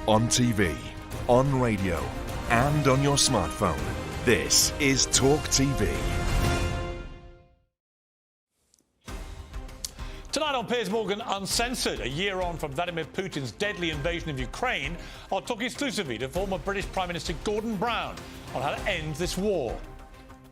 On TV, on radio, and on your smartphone. This is TalkTV. Tonight on Piers Morgan, Uncensored, a year on from Vladimir Putin's deadly invasion of Ukraine, I'll talk exclusively to former British Prime Minister Gordon Brown on how to end this war.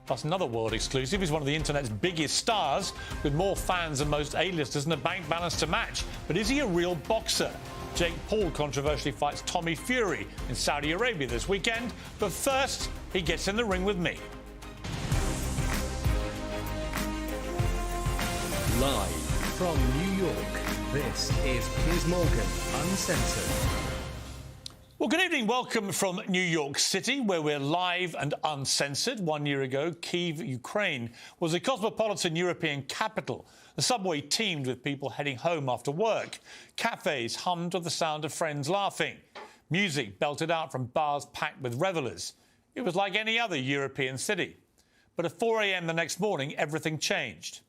Plus, another world exclusive is one of the internet's biggest stars, with more fans than most A-listers and a bank balance to match. But is he a real boxer? Jake Paul controversially fights Tommy Fury in Saudi Arabia this weekend. But first, he gets in the ring with me. Live from New York, this is Piers Morgan, Uncensored. Well, good evening. Welcome from New York City, where we're live and uncensored. 1 year ago, Kyiv, Ukraine, was a cosmopolitan European capital. The subway teemed with people heading home after work. Cafes hummed with the sound of friends laughing. Music belted out from bars packed with revellers. It was like any other European city. But at 4 a.m. the next morning, everything changed.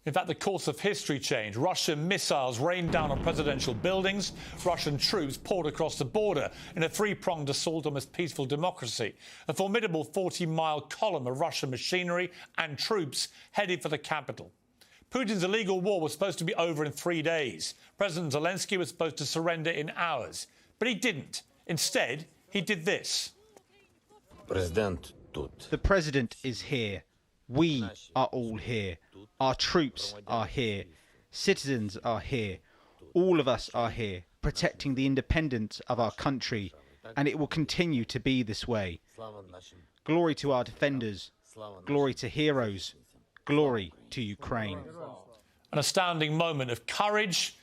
In fact, the course of history changed. Russian missiles rained down on presidential buildings. Russian troops poured across the border in a three-pronged assault on this peaceful democracy. A formidable 40-mile column of Russian machinery and troops headed for the capital. Putin's illegal war was supposed to be over in 3 days. President Zelensky was supposed to surrender in hours. But he didn't. Instead, he did this. The president is here. We are all here. Our troops are here. Citizens are here. All of us are here, protecting the independence of our country, and it will continue to be this way. Glory to our defenders. Glory to heroes. Glory to Ukraine. An astounding moment of courage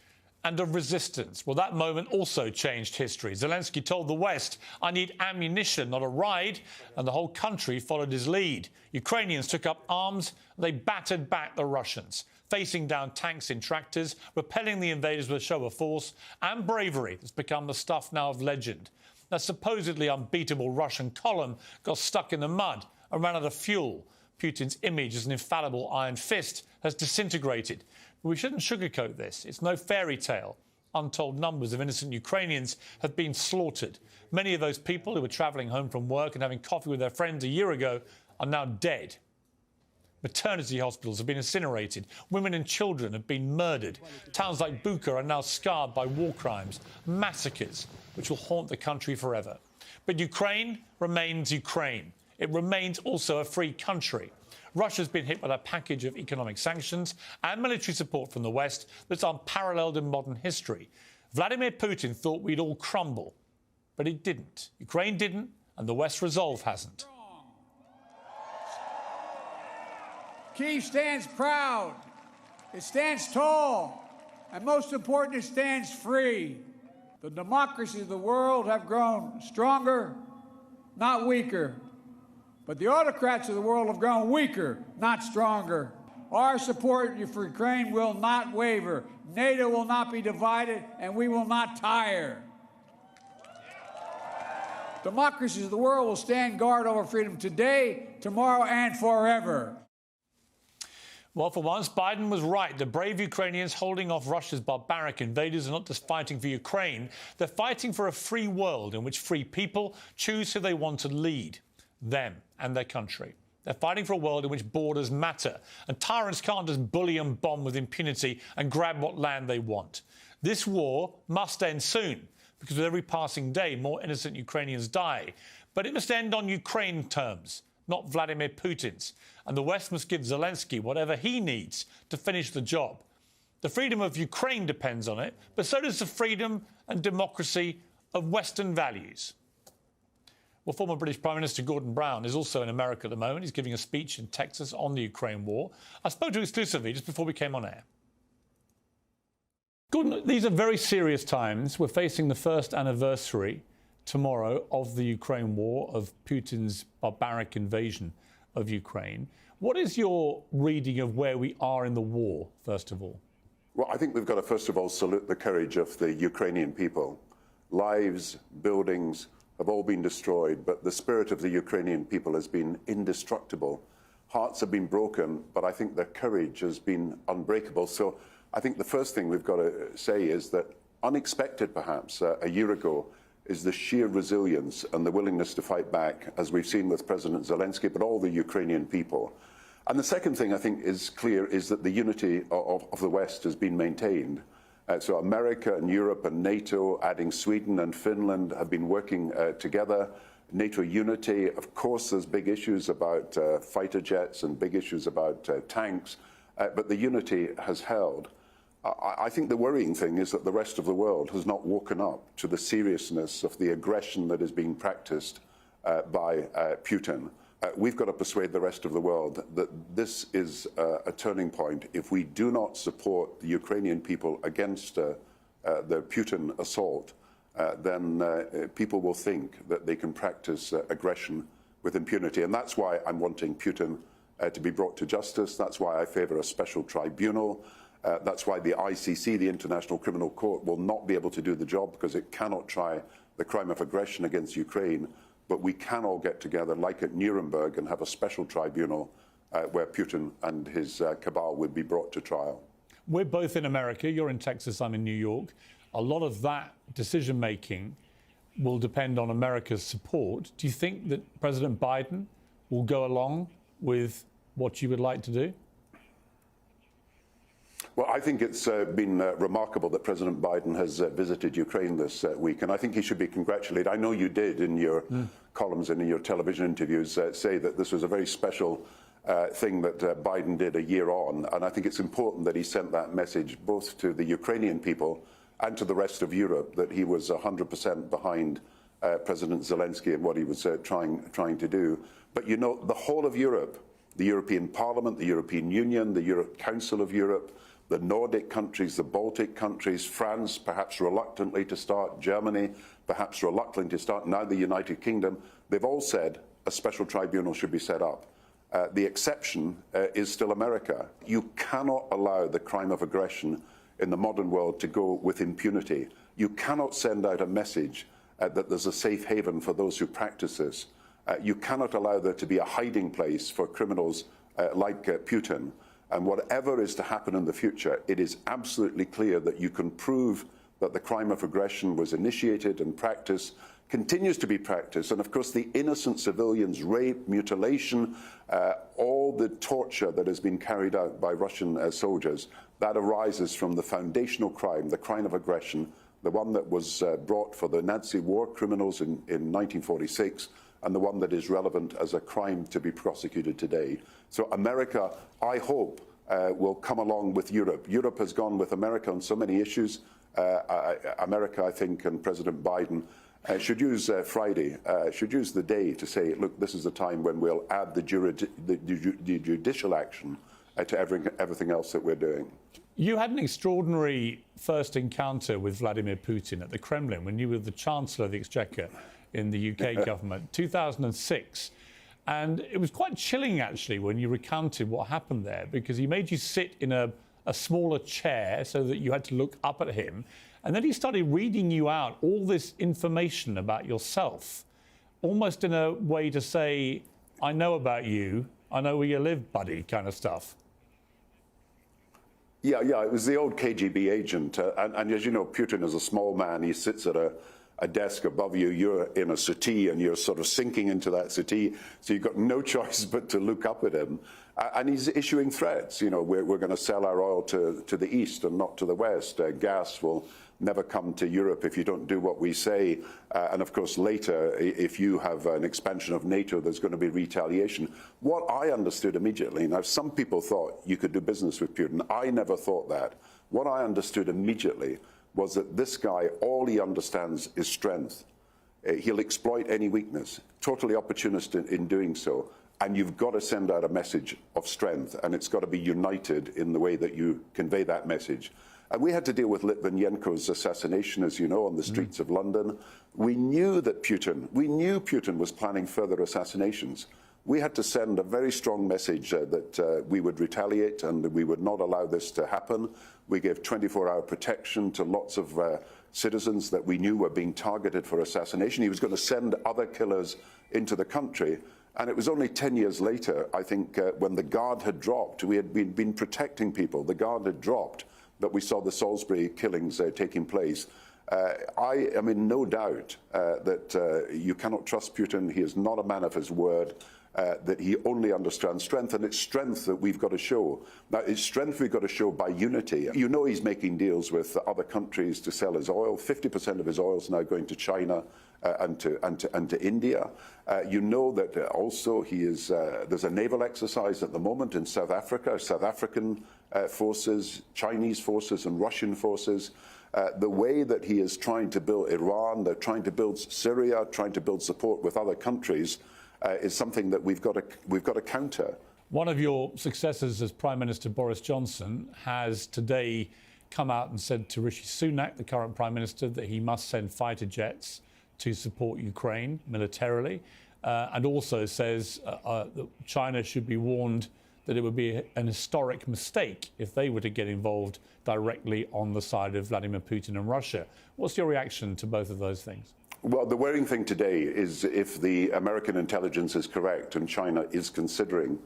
and of resistance. Well, that moment also changed history. Zelensky told the West, "I need ammunition, not a ride," and the whole country followed his lead. Ukrainians took up arms, and they battered back the Russians, facing down tanks and tractors, repelling the invaders with a show of force and bravery that's become the stuff now of legend. That supposedly unbeatable Russian column got stuck in the mud and ran out of fuel. Putin's image as an infallible iron fist has disintegrated. But we shouldn't sugarcoat this. It's no fairy tale. Untold numbers of innocent Ukrainians have been slaughtered. Many of those people who were travelling home from work and having coffee with their friends a year ago are now dead. Maternity hospitals have been incinerated. Women and children have been murdered. Towns like Bucha are now scarred by war crimes, massacres, which will haunt the country forever. But Ukraine remains Ukraine. It remains also a free country. Russia's been hit with a package of economic sanctions and military support from the West that's unparalleled in modern history. Vladimir Putin thought we'd all crumble, but it didn't. Ukraine didn't, and the West's resolve hasn't. Kyiv stands proud, it stands tall, and most important, it stands free. The democracies of the world have grown stronger, not weaker. But the autocrats of the world have grown weaker, not stronger. Our support for Ukraine will not waver. NATO will not be divided, and we will not tire. Democracies of the world will stand guard over freedom today, tomorrow, and forever. Well, for once, Biden was right. The brave Ukrainians holding off Russia's barbaric invaders are not just fighting for Ukraine. They're fighting for a free world in which free people choose who they want to lead. Them and their country. They're fighting for a world in which borders matter, and tyrants can't just bully and bomb with impunity and grab what land they want. This war must end soon, because with every passing day, more innocent Ukrainians die. But it must end on Ukraine terms, not Vladimir Putin's. And the West must give Zelensky whatever he needs to finish the job. The freedom of Ukraine depends on it, but so does the freedom and democracy of Western values. Well, former British Prime Minister Gordon Brown is also in America at the moment. He's giving a speech in Texas on the Ukraine war. I spoke to him exclusively just before we came on air. Gordon, these are very serious times. We're facing the first anniversary tomorrow of the Ukraine war, of Putin's barbaric invasion of Ukraine. What is your reading of where we are in the war, first of all? Well, I think we've got to, first of all, salute the courage of the Ukrainian people. Lives, buildings have all been destroyed, but the spirit of the Ukrainian people has been indestructible Hearts have been broken, but I think their courage has been unbreakable. So I think the first thing we've got to say is that unexpected, perhaps, a year ago, is the sheer resilience and the willingness to fight back, as we've seen with President Zelensky, but all the Ukrainian people. And the second thing I think is clear is that the unity of the West has been maintained. So America and Europe and NATO, adding Sweden and Finland, have been working together. NATO unity, of course, there's big issues about fighter jets and big issues about tanks, but the unity has held. I think the worrying thing is that the rest of the world has not woken up to the seriousness of the aggression that is being practiced by Putin. We've got to persuade the rest of the world that this is a turning point. If we do not support the Ukrainian people against the Putin assault, then people will think that they can practice aggression with impunity. And that's why I'm wanting Putin to be brought to justice. That's why I favour a special tribunal. That's why the ICC, the International Criminal Court, will not be able to do the job because it cannot try the crime of aggression against Ukraine. But we can all get together, like at Nuremberg, and have a special tribunal where Putin and his cabal would be brought to trial. We're both in America. You're in Texas, I'm in New York. A lot of that decision-making will depend on America's support. Do you think that President Biden will go along with what you would like to do? Well, I think it's been remarkable that President Biden has visited Ukraine this week, and I think he should be congratulated. I know you did in your columns and in your television interviews say that this was a very special thing that Biden did a year on, and I think it's important that he sent that message both to the Ukrainian people and to the rest of Europe that he was 100% behind President Zelensky and what he was trying to do. But you know, the whole of Europe, the European Parliament, the European Union, the Council of Europe, the Nordic countries, the Baltic countries, France, perhaps reluctantly to start, Germany, perhaps reluctantly to start, now the United Kingdom, they've all said a special tribunal should be set up. The exception is still America. You cannot allow the crime of aggression in the modern world to go with impunity. You cannot send out a message that there's a safe haven for those who practice this. You cannot allow there to be a hiding place for criminals like Putin. And whatever is to happen in the future, it is absolutely clear that you can prove that the crime of aggression was initiated and practiced, continues to be practiced. And of course, the innocent civilians, rape, mutilation, all the torture that has been carried out by Russian soldiers, that arises from the foundational crime, the crime of aggression, the one that was brought for the Nazi war criminals in 1946, and the one that is relevant as a crime to be prosecuted today. So America, I hope, will come along with Europe. Europe has gone with America on so many issues. America, I think, and President Biden should use Friday, should use the day to say, look, this is the time when we'll add the judicial action to everything else that we're doing. You had an extraordinary first encounter with Vladimir Putin at the Kremlin when you were the Chancellor of the Exchequer in the UK government, 2006. And it was quite chilling, actually, when you recounted what happened there, because he made you sit in a smaller chair so that you had to look up at him. And then he started reading you out all this information about yourself, almost in a way to say, I know about you, I know where you live, buddy, kind of stuff. Yeah, it was the old KGB agent. And as you know, Putin is a small man. He sits at a desk above you. You're in a settee and you're sort of sinking into that settee. So you've got no choice but to look up at him. And he's issuing threats. You know, we're going to sell our oil to the east and not to the west. Gas will never come to Europe if you don't do what we say. And of course, later, if you have an expansion of NATO, there's going to be retaliation. What I understood immediately, now some people thought you could do business with Putin. I never thought that. What I understood immediately was that this guy, all he understands is strength. He'll exploit any weakness, totally opportunist in doing so. And you've got to send out a message of strength, and it's got to be united in the way that you convey that message. And we had to deal with Litvinenko's assassination, as you know, on the streets of London. We knew Putin was planning further assassinations. We had to send a very strong message that we would retaliate and we would not allow this to happen. We gave 24-hour protection to lots of citizens that we knew were being targeted for assassination. He was going to send other killers into the country. And it was only 10 years later, I think, when the guard had dropped, we had been protecting people, the guard had dropped, that we saw the Salisbury killings taking place. I am in no doubt that you cannot trust Putin. He is not a man of his word, that he only understands strength, and it's strength that we've got to show. Now, it's strength we've got to show by unity. You know he's making deals with other countries to sell his oil. 50% of his oil is now going to China and to India. You know that also he is, there's a naval exercise at the moment in South Africa, South African forces, Chinese forces and Russian forces. The way that he is trying to build Iran, they're trying to build Syria, trying to build support with other countries, is something that we've got to counter. One of your successors as Prime Minister, Boris Johnson, has today come out and said to Rishi Sunak, the current Prime Minister, that he must send fighter jets to support Ukraine militarily, and also says that China should be warned that it would be an historic mistake if they were to get involved directly on the side of Vladimir Putin and Russia. What's your reaction to both of those things? Well, the worrying thing today is if the American intelligence is correct and China is considering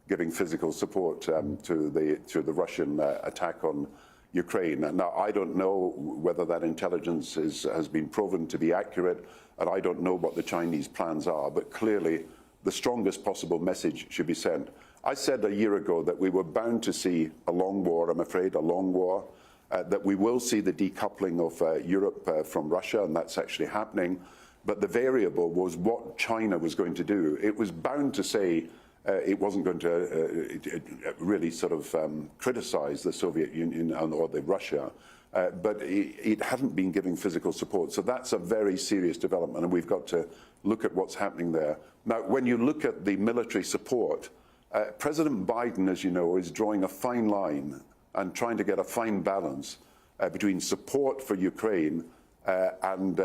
giving physical support to the Russian attack on Ukraine. Now, I don't know whether that intelligence has been proven to be accurate, and I don't know what the Chinese plans are, but clearly the strongest possible message should be sent. I said a year ago that we were bound to see a long war, I'm afraid, a long war, that we will see the decoupling of Europe from Russia, and that's actually happening. But the variable was what China was going to do. It was bound to say it wasn't going to really sort of criticize the Soviet Union or the Russia, but it hadn't been giving physical support. So that's a very serious development, and we've got to look at what's happening there. Now, when you look at the military support, President Biden, as you know, is drawing a fine line and trying to get a fine balance between support for Ukraine and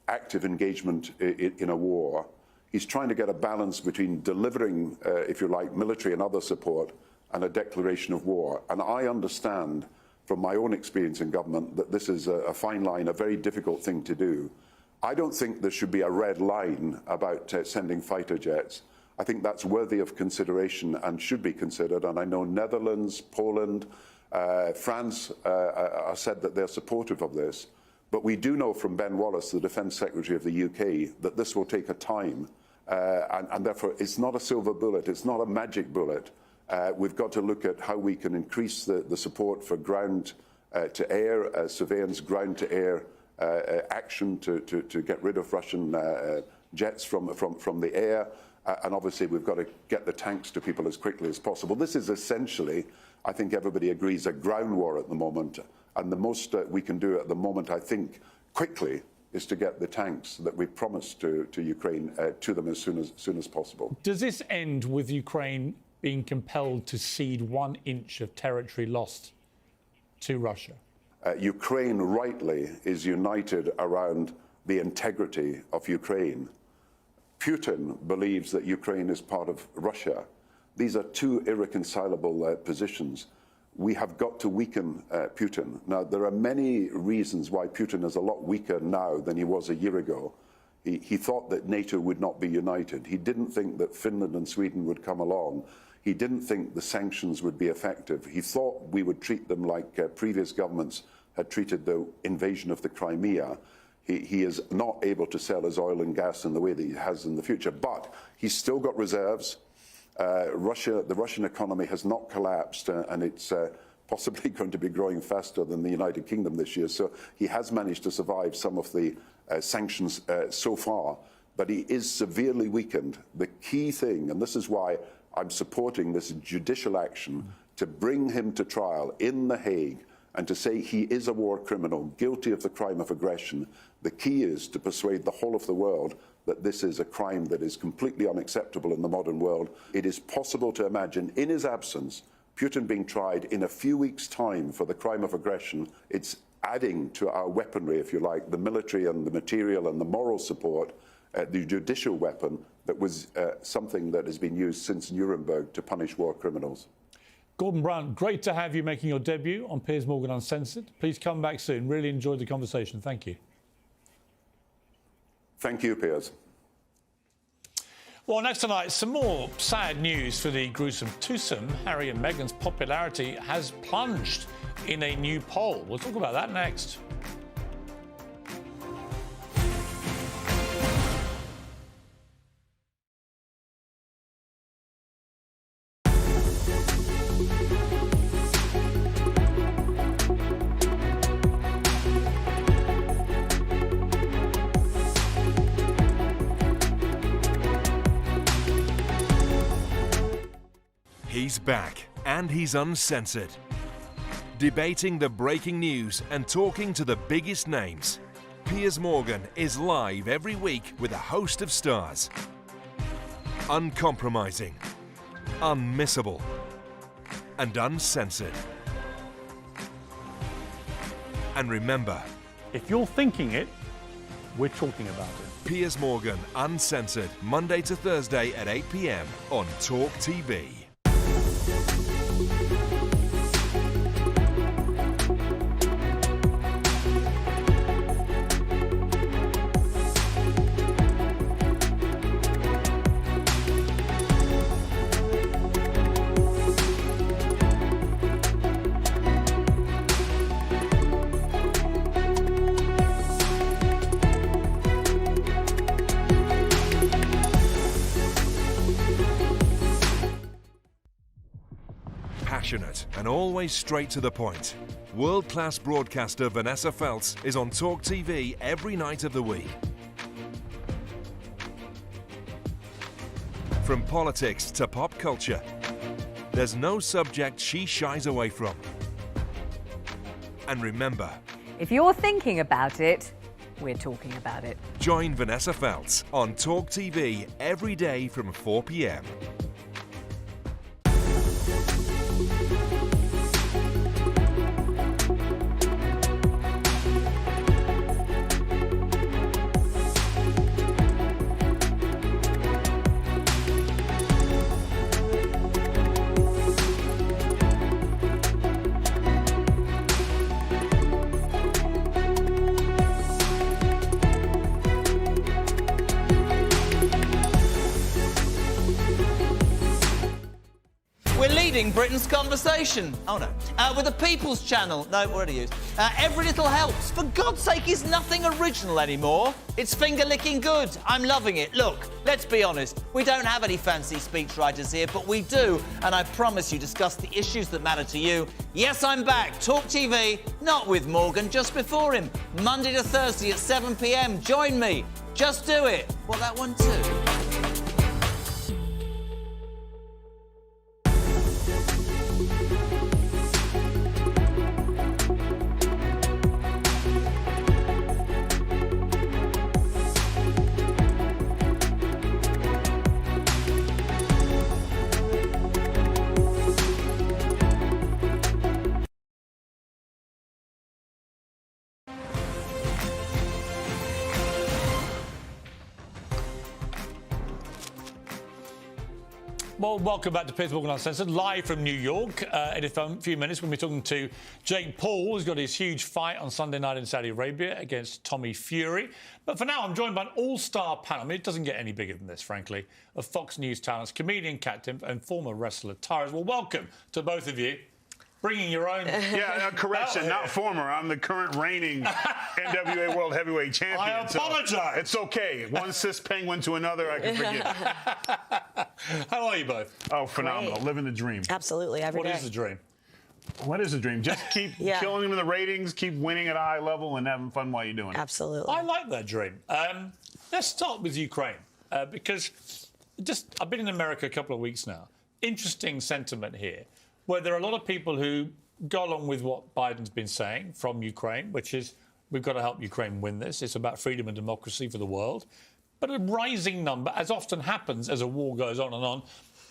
active engagement in a war. He's trying to get a balance between delivering, if you like, military and other support and a declaration of war. And I understand from my own experience in government that this is a fine line, a very difficult thing to do. I don't think there should be a red line about sending fighter jets. I think that's worthy of consideration and should be considered. And I know Netherlands, Poland, France said that they're supportive of this. But we do know from Ben Wallace, the Defence Secretary of the UK, that this will take a time. And therefore, it's not a silver bullet. It's not a magic bullet. We've got to look at how we can increase the support for ground-to-air surveillance, ground-to-air action to get rid of Russian jets from the air. And obviously, we've got to get the tanks to people as quickly as possible. This is essentially, I think everybody agrees, a ground war at the moment. And the most we can do at the moment, I think, quickly, is to get the tanks that we've promised to Ukraine to them as soon as possible. Does this end with Ukraine being compelled to cede 1 inch of territory lost to Russia? Ukraine rightly is united around the integrity of Ukraine. Putin believes that Ukraine is part of Russia. These are two irreconcilable positions. We have got to weaken Putin. Now, there are many reasons why Putin is a lot weaker now than he was a year ago. He thought that NATO would not be united. He didn't think that Finland and Sweden would come along. He didn't think the sanctions would be effective. He thought we would treat them like previous governments had treated the invasion of the Crimea. He is not able to sell his oil and gas in the way that he has in the future. But he's still got reserves. The Russian economy has not collapsed, and it's possibly going to be growing faster than the United Kingdom this year. So he has managed to survive some of the sanctions so far, but he is severely weakened. The key thing, and this is why I'm supporting this judicial action, to bring him to trial in The Hague and to say he is a war criminal, guilty of the crime of aggression. The key is to persuade the whole of the world that this is a crime that is completely unacceptable in the modern world. It is possible to imagine, in his absence, Putin being tried in a few weeks' time for the crime of aggression. It's adding to our weaponry, if you like, the military and the material and the moral support, the judicial weapon that was something that has been used since Nuremberg to punish war criminals. Gordon Brown, great to have you making your debut on Piers Morgan Uncensored. Please come back soon. Really enjoyed the conversation. Thank you. Thank you, Piers. Well, next tonight, some more sad news for the gruesome twosome. Harry and Meghan's popularity has plunged in a new poll. We'll talk about that next. He's back, and he's uncensored. Debating the breaking news and talking to the biggest names. Piers Morgan is live every week with a host of stars. Uncompromising, unmissable, and uncensored. And remember, If you're thinking it, we're talking about it. Piers Morgan Uncensored, Monday to Thursday at 8 p.m. on TalkTV. Passionate and always straight to the point. World-class broadcaster Vanessa Feltz is on TalkTV every night of the week. From politics to pop culture, there's no subject she shies away from. And remember, if you're thinking about it, we're talking about it. join Vanessa Feltz on TalkTV every day from 4 p.m. We're leading Britain's conversation. Oh, no. With the People's Channel. No, what did I use? Every Little Helps. For God's sake, is nothing original anymore. It's finger-licking good. I'm loving it. Look, let's be honest. We don't have any fancy speechwriters here, but we do, and I promise you, discuss the issues that matter to you. Yes, I'm back. Talk TV, not with Morgan, just before him. Monday to Thursday at 7 p.m. Join me. Just do it. Well, that one too. Well, welcome back to Piers Morgan Uncensored, live from New York. In a few minutes, we'll be talking to Jake Paul, who's got his huge fight on Sunday night in Saudi Arabia against Tommy Fury. But for now, I'm joined by an all-star panel. I mean, it doesn't get any bigger than this, frankly, of Fox News talents, comedian Captain and former wrestler Tyrus. Well, welcome to both of you. Bringing your own... Yeah, correction, not former. I'm the current reigning NWA World Heavyweight Champion. I apologise. So it's okay. One cis penguin to another, I can forgive. How are you both? Oh, phenomenal. Great. Living the dream. Absolutely, every day. What is the dream? What is the dream? Just keep killing them in the ratings, keep winning at a high level, and having fun while you're doing it. Absolutely. I like that dream. Let's start with Ukraine, because I've been in America a couple of weeks now. Interesting sentiment here, where there are a lot of people who go along with what Biden's been saying from Ukraine, which is we've got to help Ukraine win this. It's about freedom and democracy for the world. But a rising number, as often happens as a war goes on and on,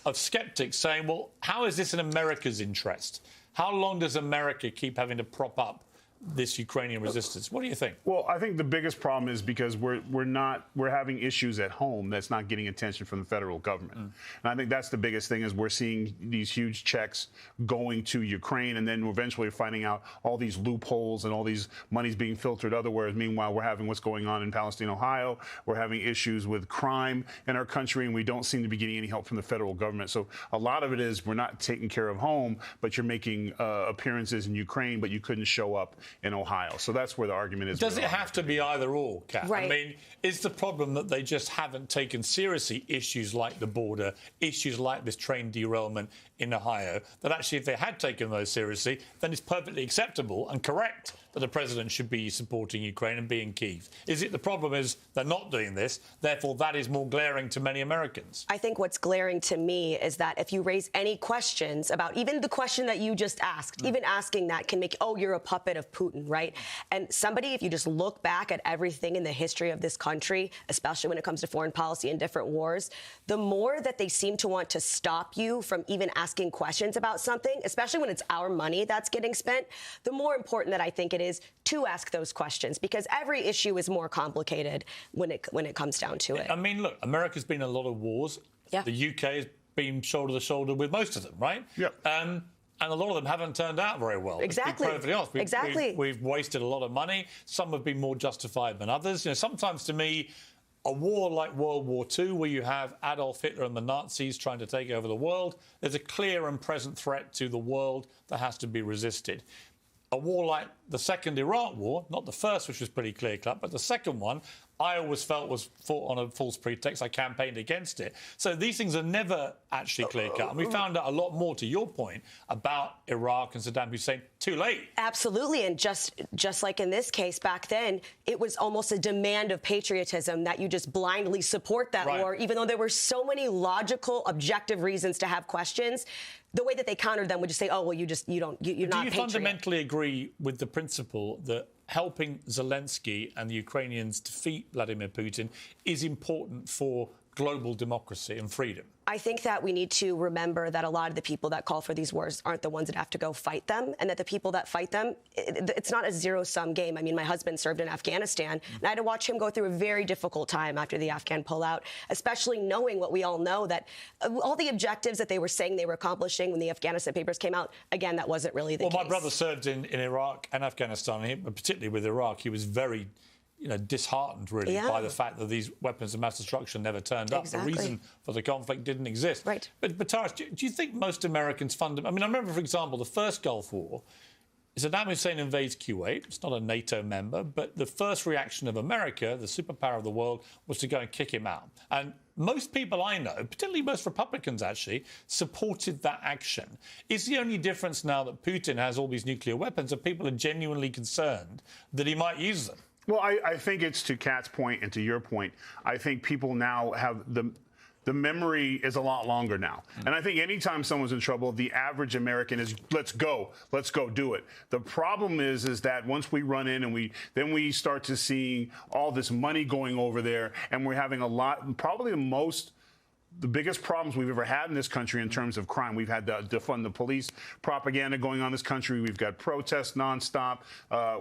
of skeptics saying, well, how is this in America's interest? How long does America keep having to prop up this Ukrainian resistance. What do you think? Well, I think the biggest problem is because we're having issues at home that's not getting attention from the federal government. And I think that's the biggest thing is we're seeing these huge checks going to Ukraine, and then eventually finding out all these loopholes and all these monies being filtered otherwise. Meanwhile, we're having what's going on in Palestine, Ohio. We're having issues with crime in our country, and we don't seem to be getting any help from the federal government. So a lot of it is we're not taking care of home, but you're making appearances in Ukraine, but you couldn't show up in Ohio. So that's where the argument is. Does it have to be either or, Kat? Right. I mean, is the problem that they just haven't taken seriously issues like the border, issues like this train derailment in Ohio, that actually if they had taken those seriously, then it's perfectly acceptable and correct that the president should be supporting Ukraine and be in Kyiv? Is it the problem is they're not doing this, therefore that is more glaring to many Americans? I think what's glaring to me is that if you raise any questions about even the question that you just asked, even asking that can make, oh, you're a puppet of Putin, right? And somebody, if you just look back at everything in the history of this country, especially when it comes to foreign policy and different wars, the more that they seem to want to stop you from even asking questions about something, especially when it's our money that's getting spent, the more important that I think it is to ask those questions, because every issue is more complicated when it comes down to it. I mean, look, America's been in a lot of wars. Yeah. The UK has been shoulder to shoulder with most of them, right? Yep. And a lot of them haven't turned out very well. Exactly. Let's be perfectly honest. Exactly. We've wasted a lot of money. Some have been more justified than others. You know, sometimes to me, a war like World War II, where you have Adolf Hitler and the Nazis trying to take over the world, there's a clear and present threat to the world that has to be resisted. A war like the second Iraq War, not the first, which was pretty clear-cut, but the second one, I always felt was fought on a false pretext. I campaigned against it. So these things are never actually clear-cut. And we found out a lot more, to your point, about Iraq and Saddam Hussein too late. Absolutely. And just like in this case back then, it was almost a demand of patriotism that you just blindly support that war, even though there were so many logical, objective reasons to have questions. The way that they countered them would just say, oh, well, you're not patriot. Do you fundamentally agree with the principle that helping Zelensky and the Ukrainians defeat Vladimir Putin is important for global democracy and freedom? I think that we need to remember that a lot of the people that call for these wars aren't the ones that have to go fight them, and that the people that fight them, it's not a zero-sum game. I mean, my husband served in Afghanistan, and I had to watch him go through a very difficult time after the Afghan pullout, especially knowing what we all know, that all the objectives that they were saying they were accomplishing when the Afghanistan papers came out, again, that wasn't really the case. Well, my brother served in Iraq and Afghanistan, and particularly with Iraq, he was very disheartened, really, by the fact that these weapons of mass destruction never turned up. The reason for the conflict didn't exist. Right. But Taras, do you think most Americans I mean, I remember, for example, the first Gulf War, Saddam Hussein invades Kuwait. It's not a NATO member, but the first reaction of America, the superpower of the world, was to go and kick him out. And most people I know, particularly most Republicans actually, supported that action. Is the only difference now that Putin has all these nuclear weapons that people are genuinely concerned that he might use them? Well, I think it's to Kat's point and to your point. I think people now have the memory is a lot longer now. And I think anytime someone's in trouble, the average American is, let's go do it. The problem is that once we run in and we start to see all this money going over there, and we're having probably the biggest problems we've ever had in this country in terms of crime. We've had the defund the police propaganda going on in this country. We've got protests nonstop.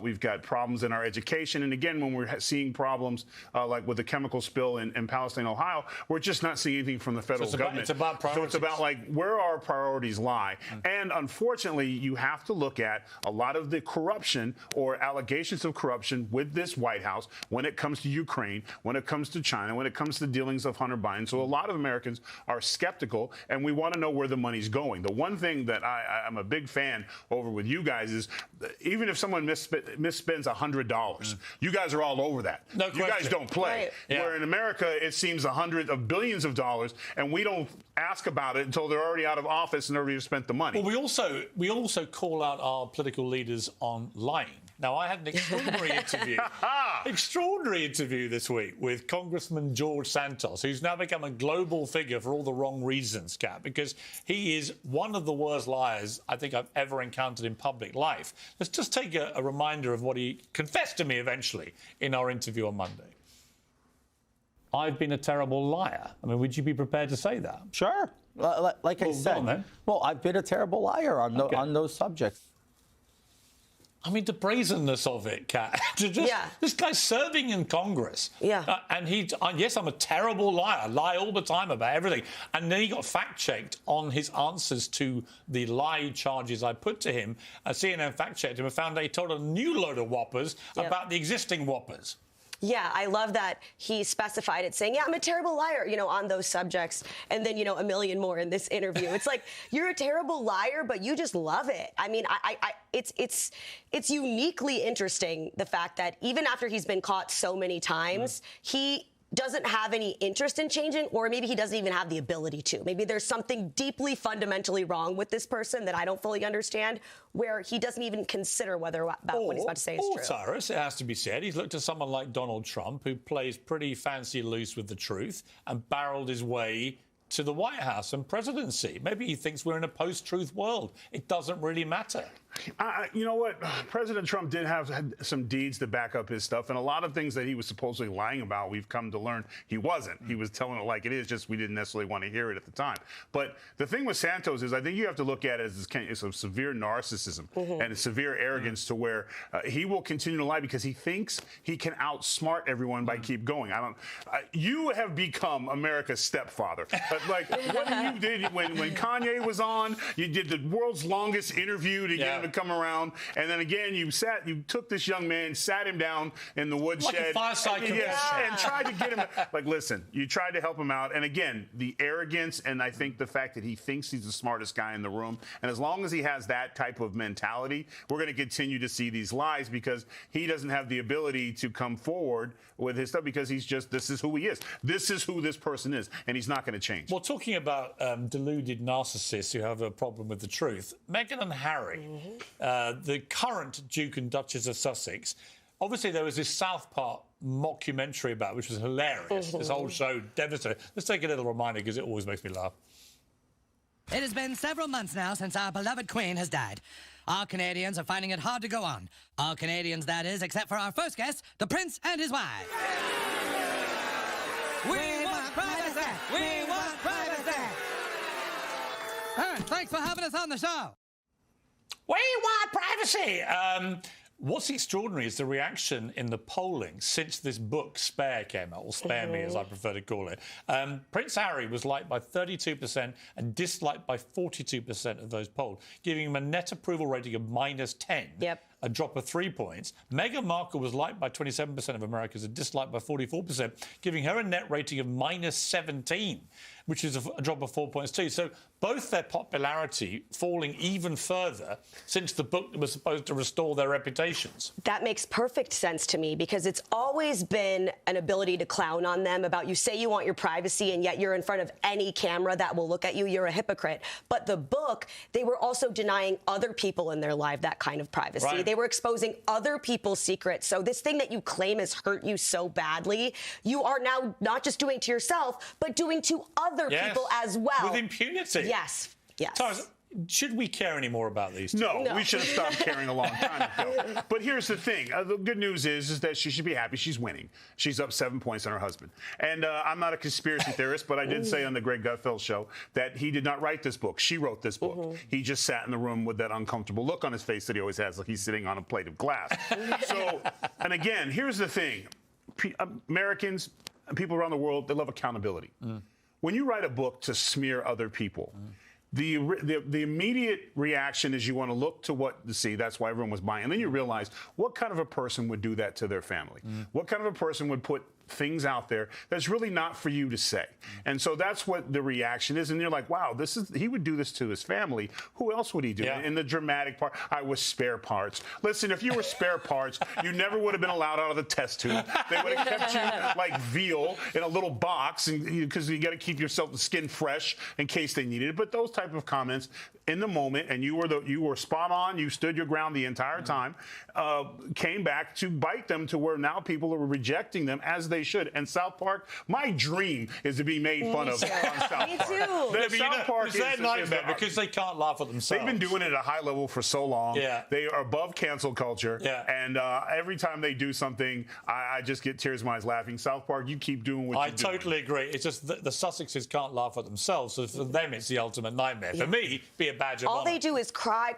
We've got problems in our education. And again, when we're seeing problems like with the chemical spill in Palestine, Ohio, we're just not seeing anything from the federal government. It's about priorities. So it's about like where our priorities lie. And unfortunately, you have to look at a lot of the corruption or allegations of corruption with this White House when it comes to Ukraine, when it comes to China, when it comes to the dealings of Hunter Biden. So a lot of Americans are skeptical, and we want to know where the money's going. The one thing that I'm a big fan over with you guys is even if someone misspends $100, you guys are all over that. No question. You guys don't play. Right. Yeah. Where in America, it seems hundreds of billions of dollars, and we don't ask about it until they're already out of office and already spent the money. Well, we also call out our political leaders on lying. Now, I had an extraordinary interview this week with Congressman George Santos, who's now become a global figure for all the wrong reasons, Kat, because he is one of the worst liars I think I've ever encountered in public life. Let's just take a reminder of what he confessed to me eventually in our interview on Monday. I've been a terrible liar. I mean, would you be prepared to say that? Sure. Like I said, well, I've been a terrible liar on those subjects. I mean, the brazenness of it, Kat. This guy's serving in Congress. Yeah. And yes, I'm a terrible liar. I lie all the time about everything. And then he got fact-checked on his answers to the lie charges I put to him. CNN fact-checked him and found that he told a new load of whoppers about the existing whoppers. Yeah, I love that he specified it, saying, yeah, I'm a terrible liar, on those subjects. And then, a million more in this interview. It's like, you're a terrible liar, but you just love it. I mean, it's uniquely interesting, the fact that even after he's been caught so many times, he doesn't have any interest in changing, or maybe he doesn't even have the ability to. Maybe there's something deeply fundamentally wrong with this person that I don't fully understand, where he doesn't even consider what he's about to say is true. Cyrus, it has to be said, he's looked at someone like Donald Trump, who plays pretty fancy loose with the truth and barreled his way to the White House and presidency. Maybe he thinks we're in a post-truth world. It doesn't really matter. You know what? President Trump had some deeds to back up his stuff, and a lot of things that he was supposedly lying about, we've come to learn he wasn't. He was telling it like it is, just we didn't necessarily want to hear it at the time. But the thing with Santos is I think you have to look at it as a severe narcissism and a severe arrogance to where he will continue to lie because he thinks he can outsmart everyone by keep going. You have become America's stepfather. Like what you did when Kanye was on, you did the world's longest interview to get him to come around, and then again you took this young man, sat him down in the woodshed, like a fireside and tried to get him. Like, listen, you tried to help him out, and again, the arrogance, and I think the fact that he thinks he's the smartest guy in the room, and as long as he has that type of mentality, we're going to continue to see these lies because he doesn't have the ability to come forward with his stuff because this is who he is. This is who this person is, and he's not going to change. Well, talking about deluded narcissists who have a problem with the truth, Meghan and Harry, the current Duke and Duchess of Sussex, obviously there was this South Park mockumentary about it, which was hilarious. This whole show, devastating. Let's take a little reminder because it always makes me laugh. It has been several months now since our beloved Queen has died. Our Canadians are finding it hard to go on. All Canadians, that is, except for our first guest, the Prince and his wife. We want privacy! We want privacy! Thanks for having us on the show. We want privacy! What's extraordinary is the reaction in the polling since this book, Spare, came out, or Spare Me, as I prefer to call it. Prince Harry was liked by 32% and disliked by 42% of those polled, giving him a net approval rating of -10. Yep. A drop of 3 points. Meghan Markle was liked by 27% of Americans and disliked by 44%, giving her a net rating of -17, which is a drop of 4 points too. So both their popularity falling even further since the book was supposed to restore their reputations. That makes perfect sense to me because it's always been an ability to clown on them about you say you want your privacy and yet you're in front of any camera that will look at you. You're a hypocrite. But the book, they were also denying other people in their life that kind of privacy. Right. They were exposing other people's secrets. So this thing that you claim has hurt you so badly, you are now not just doing to yourself, but doing to other people as well. With impunity. Yes. Yes. Tyrus, should we care any more about these two? No, we should have stopped caring a long time ago. But here's the thing. The good news is that she should be happy she's winning. She's up 7 points on her husband. And I'm not a conspiracy theorist, but I did say on the Greg Gutfeld show that he did not write this book. She wrote this book. He just sat in the room with that uncomfortable look on his face that he always has, like he's sitting on a plate of glass. So, and again, here's the thing. Americans and people around the world, they love accountability. When you write a book to smear other people, the immediate reaction is you want to look to see. That's why everyone was buying. And then you realize what kind of a person would do that to their family? What kind of a person would put things out there that's really not for you to say? And so that's what the reaction is. And you're like, wow, he would do this to his family. Who else would he do? Yeah. In the dramatic part, I was spare parts. Listen, if you were spare parts, you never would have been allowed out of the test tube. They would have kept you like veal in a little box because you got to keep yourself the skin fresh in case they needed it. But those type of comments in the moment, and you were spot on. You stood your ground the entire time. Came back to bite them to where now people are rejecting them as they should. And South Park, my dream is to be made fun of on South Park. Me too. South Park is their nightmare because they can't laugh at themselves. They've been doing it at a high level for so long. Yeah. They are above cancel culture. Yeah. And every time they do something, I just get tears in my eyes laughing. South Park, you keep doing what you're doing. I totally agree. It's just the Sussexes can't laugh at themselves. So for them, it's the ultimate nightmare. For me, be a badge of All honor. they do is cry,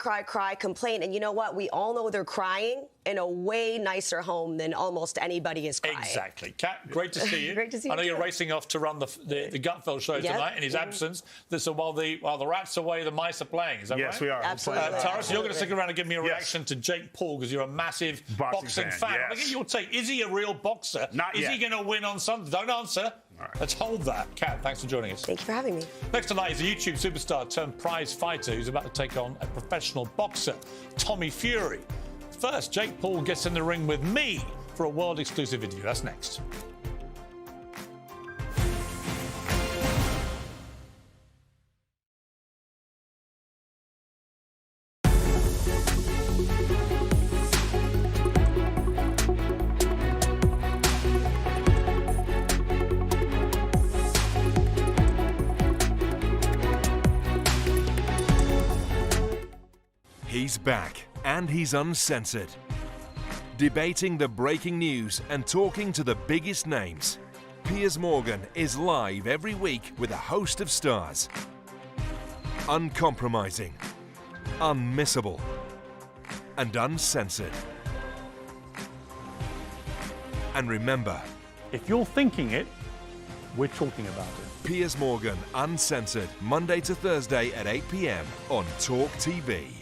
complain. And you know what? We all know they're crying in a way nicer home than almost anybody is crying. Exactly. Kat, great to see you. Great to see you. I know you're too. racing off to run the Gutfeld show tonight in his absence. So while the rats are away, the mice are playing. Is that right? Yes, we are. Absolutely. Taras, you're going to stick around and give me a reaction to Jake Paul because you're a massive boxing fan. Yes. I get your take. Is he a real boxer? Not Is yet. he going to win on Sunday? Don't answer. Right. Let's hold that. Kat, thanks for joining us. Thank you for having me. Next tonight is a YouTube superstar turned prize fighter who's about to take on a professional boxer, Tommy Fury. First, Jake Paul gets in the ring with me for a world-exclusive interview. That's next. He's back, and he's uncensored. Debating the breaking news and talking to the biggest names. Piers Morgan is live every week with a host of stars. Uncompromising, unmissable, and uncensored. And remember, If you're thinking it, we're talking about it. Piers Morgan Uncensored, Monday to Thursday at 8 p.m. on TalkTV.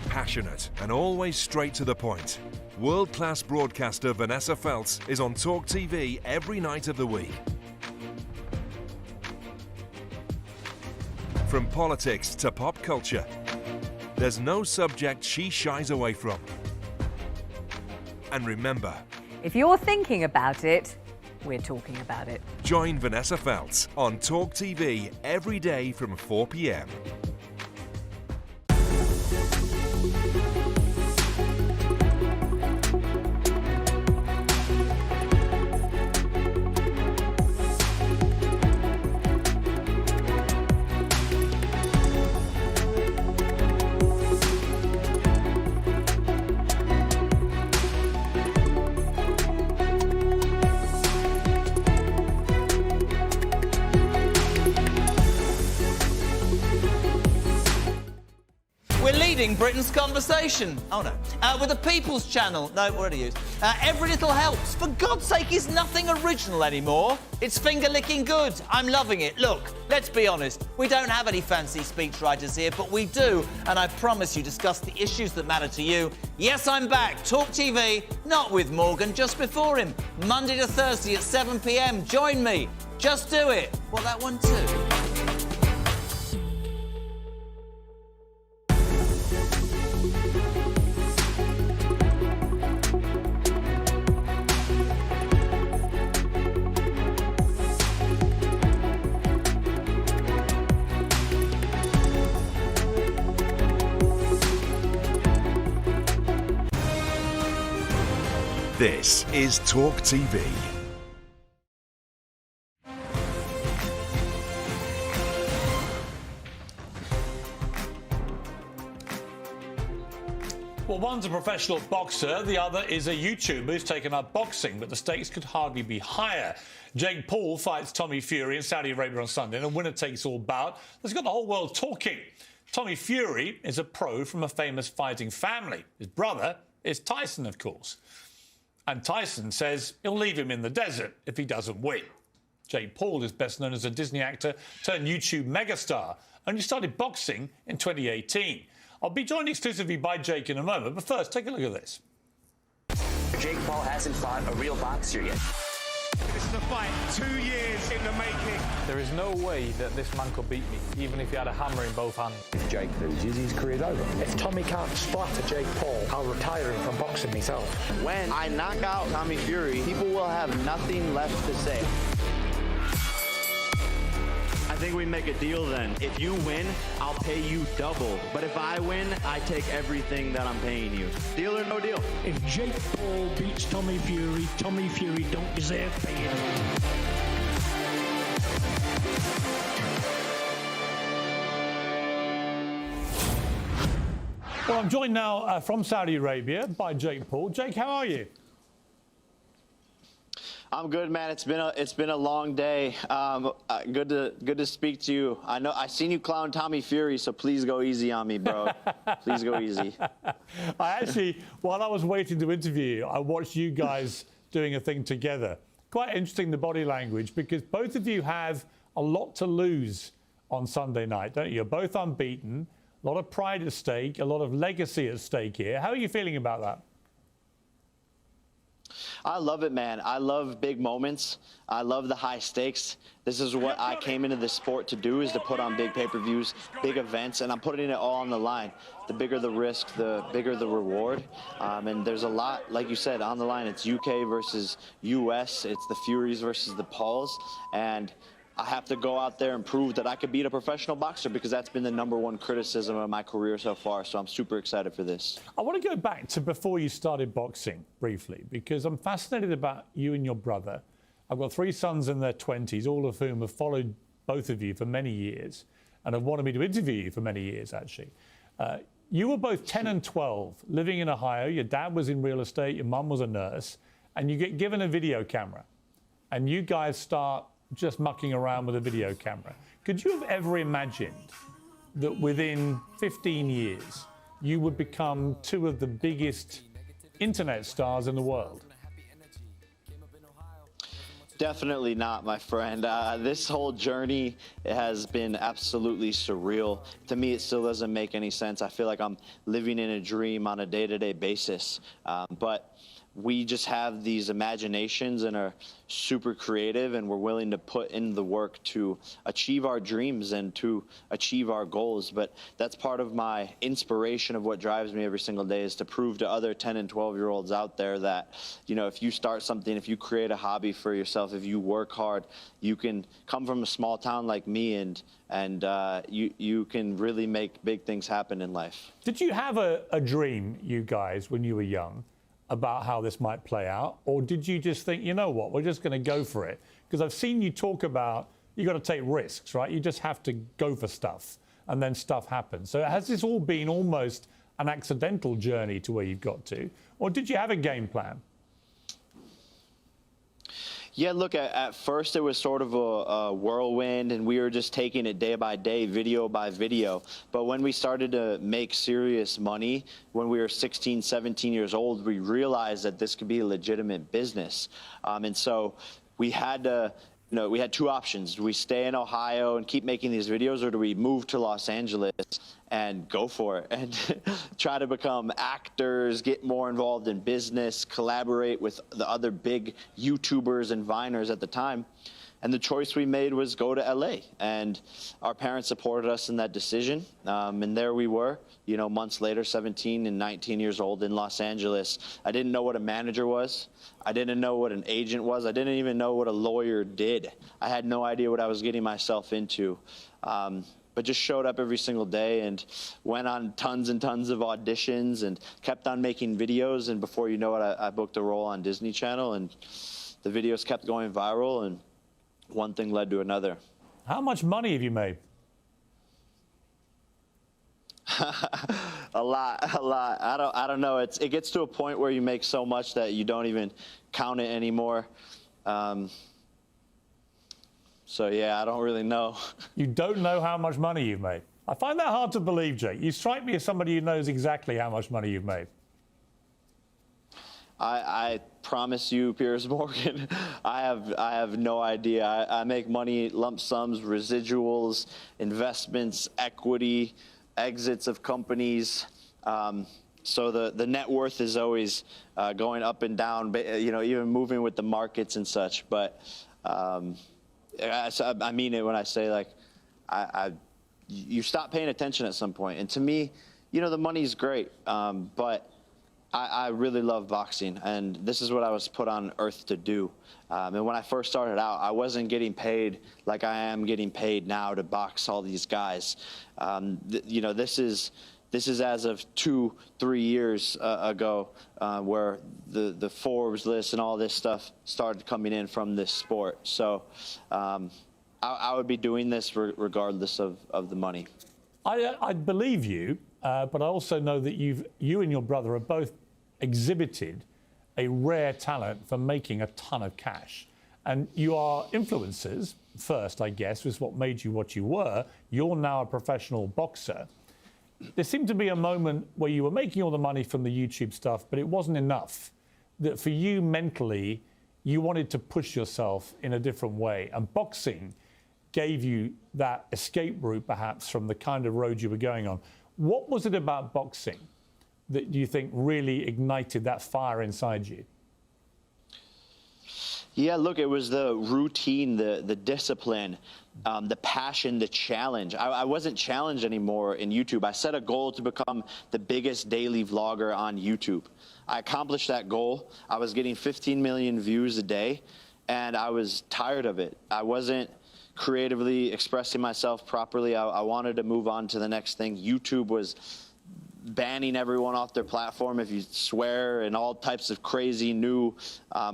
Passionate and always straight to the point. World-class broadcaster Vanessa Feltz is on TalkTV every night of the week. From politics to pop culture, there's no subject she shies away from. And remember, If you're thinking about it, we're talking about it. join Vanessa Feltz on TalkTV every day from 4 p.m. We're leading Britain's conversation. Oh, no. With the People's Channel. No, what did I use? Every little helps. For God's sake, is nothing original anymore. It's finger-licking good. I'm loving it. Look, let's be honest. We don't have any fancy speechwriters here, but we do, and I promise you, discuss the issues that matter to you. Yes, I'm back. Talk TV, not with Morgan, just before him. Monday to Thursday at 7 p.m. Join me. Just do it. Well, that one too. This is Talk TV. Well, one's a professional boxer, the other is a YouTuber who's taken up boxing, but the stakes could hardly be higher. Jake Paul fights Tommy Fury in Saudi Arabia on Sunday in a winner-takes-all bout that's got the whole world talking. Tommy Fury is a pro from a famous fighting family. His brother is Tyson, of course. And Tyson says he'll leave him in the desert if he doesn't win. Jake Paul is best known as a Disney actor turned YouTube megastar, and he started boxing in 2018. I'll be joined exclusively by Jake in a moment, but first, take a look at this. Jake Paul hasn't fought a real boxer yet. This is a fight 2 years in the making. There is no way that this man could beat me, even if he had a hammer in both hands. If Jake loses, his career's over. If Tommy can't splatter Jake Paul, I'll retire him from boxing myself. When I knock out Tommy Fury, people will have nothing left to say. I think we make a deal then. If you win, I'll pay you double. But if I win, I take everything that I'm paying you. Deal or no deal? If Jake Paul beats Tommy Fury don't deserve paying. Well, I'm joined now from Saudi Arabia by Jake Paul. Jake, how are you? I'm good, man. It's been a long day. Good to speak to you. I seen you clown Tommy Fury, so please go easy on me, bro. Please go easy. I actually, while I was waiting to interview you, I watched you guys doing a thing together. Quite interesting, the body language, because both of you have a lot to lose on Sunday night, don't you? You're both unbeaten. A lot of pride at stake, a lot of legacy at stake here. How are you feeling about that? I love it, man. I love big moments. I love the high stakes. This is what I came into this sport to do, is to put on big pay-per-views, big events, and I'm putting it all on the line. The bigger the risk, the bigger the reward. And there's a lot, like you said, on the line. It's UK versus US. It's the Furies versus the Pauls. And I have to go out there and prove that I could beat a professional boxer, because that's been the #1 criticism of my career so far. So I'm super excited for this. I want to go back to before you started boxing briefly, because I'm fascinated about you and your brother. I've got 3 sons in their 20s, all of whom have followed both of you for many years and have wanted me to interview you for many years, actually. You were both 10 and 12, living in Ohio. Your dad was in real estate, your mum was a nurse, and you get given a video camera. And you guys start just mucking around with a video camera. Could you have ever imagined that within 15 years you would become 2 of the biggest internet stars in the world? Definitely not, my friend. This whole journey has been absolutely surreal. To me, it still doesn't make any sense. I feel like I'm living in a dream on a day-to-day basis. But we just have these imaginations and are super creative, and we're willing to put in the work to achieve our dreams and to achieve our goals. But that's part of my inspiration of what drives me every single day, is to prove to other 10 and 12-year-olds out there that, you know, if you start something, if you create a hobby for yourself, if you work hard, you can come from a small town like me and you can really make big things happen in life. Did you have a dream, you guys, when you were young, about how this might play out? Or did you just think, you know what, we're just going to go for it? Because I've seen you talk about, you got to take risks, right? You just have to go for stuff, and then stuff happens. So has this all been almost an accidental journey to where you've got to? Or did you have a game plan? Yeah, look, at first it was sort of a whirlwind, and we were just taking it day by day, video by video. But when we started to make serious money, when we were 16, 17 years old, we realized that this could be a legitimate business. And so we had to, you know, we had 2 options. Do we stay in Ohio and keep making these videos, or do we move to Los Angeles and go for it and try to become actors, get more involved in business, collaborate with the other big YouTubers and Viners at the time? And the choice we made was go to LA, and our parents supported us in that decision. And there we were, you know, months later, 17 and 19 years old in Los Angeles. I didn't know what a manager was. I didn't know what an agent was. I didn't even know what a lawyer did. I had no idea what I was getting myself into. But just showed up every single day and went on tons and tons of auditions and kept on making videos. And before you know it, I booked a role on Disney Channel, and the videos kept going viral, and one thing led to another. How much money have you made? A lot. I don't know. It gets to a point where you make so much that you don't even count it anymore. So yeah, I don't really know. You don't know how much money you've made? I find that hard to believe, Jake. You strike me as somebody who knows exactly how much money you've made. I promise you, Piers Morgan, I have no idea. I make money, lump sums, residuals, investments, equity, exits of companies. So the net worth is always going up and down, you know, even moving with the markets and such. But I mean it when I say, like, you stop paying attention at some point. And to me, you know, the money's great, but I really love boxing, and this is what I was put on earth to do. And when I first started out, I wasn't getting paid like I am getting paid now to box all these guys. You know, this is as of 2-3 years ago, where the Forbes list and all this stuff started coming in from this sport. So I would be doing this regardless of the money. I believe you, but I also know that you and your brother have both exhibited a rare talent for making a ton of cash. And you are influencers first, I guess, was what made you what you were. You're now a professional boxer. There seemed to be a moment where you were making all the money from the YouTube stuff, but it wasn't enough. That for you mentally, you wanted to push yourself in a different way. And boxing gave you that escape route, perhaps, from the kind of road you were going on. What was it about boxing that you think really ignited that fire inside you? Yeah, look, it was the routine, the discipline, the passion, the challenge. I wasn't challenged anymore in YouTube. I set a goal to become the biggest daily vlogger on YouTube. I accomplished that goal. I was getting 15 million views a day, and I was tired of it. I wasn't creatively expressing myself properly. I wanted to move on to the next thing. YouTube was banning everyone off their platform if you swear, and all types of crazy new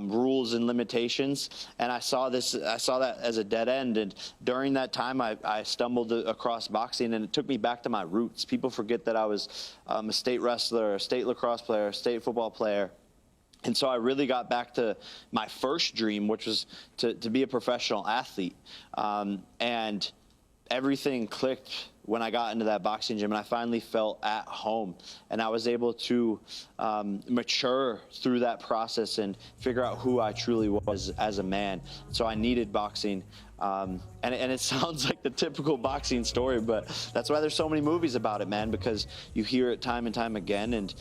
rules and limitations. And I saw that as a dead end. And during that time, I stumbled across boxing, and it took me back to my roots. People forget that I was a state wrestler, a state lacrosse player, a state football player. And so I really got back to my first dream, which was to be a professional athlete. And everything clicked when I got into that boxing gym, and I finally felt at home. And I was able to mature through that process and figure out who I truly was as a man. So I needed boxing. And it sounds like the typical boxing story, but that's why there's so many movies about it, man, because you hear it time and time again. And